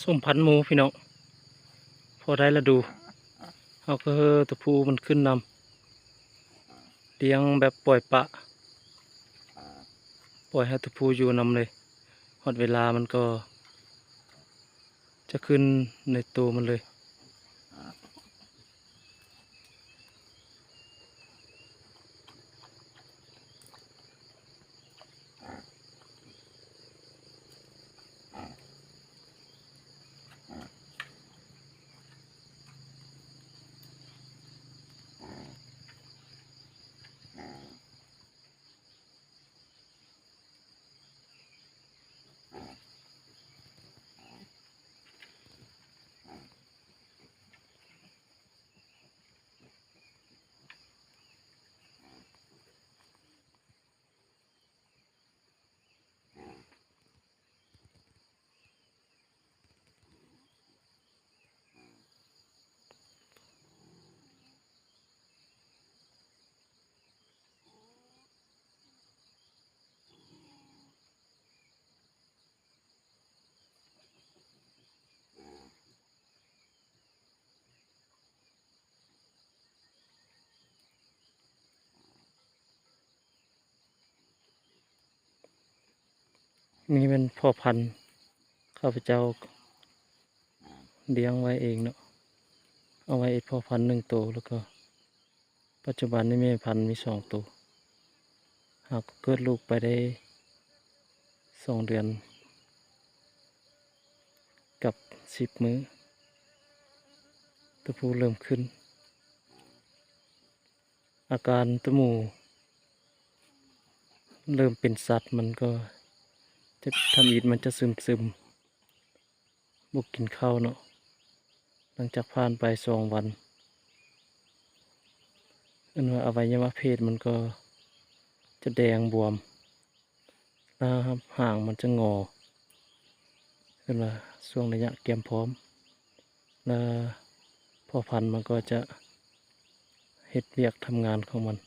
ส้มพันธุ์หมูพี่น้องพอได้ละดูเอาก็ตัวผู้มันขึ้นนำเลี้ยงแบบปล่อยปะปล่อยให้ตัวผู้อยู่นำเลยหมดเวลามันก็จะขึ้นในตัวมันเลยนี่เป็นพ่อพันธุ์ข้าพเจ้าเลี้ยงไว้เองเนาะเอาไว้พ่อพันธุ์1 ตัวแล้วก็ปัจจุบันนี้แม่พันธุ์มี2 ตัวหากเกิดลูกไปได้2 เดือนกับ10 มื้อตัวผู้เริ่มขึ้นอาการตัวหมูเริ่มเป็นสัตว์มันก็จะทำอิฐมันจะซึมบุกกินข้าวเนาะหลังจากผ่านไป2 วันอันว่าอวัยวะเพศมันก็จะแดงบวมแล้วห่างมันจะงอขึ้นมาช่วงระยะเตรียมพร้อมแล้วพ่อพันธุ์มันก็จะเฮ็ดเวียกทำงานของมัน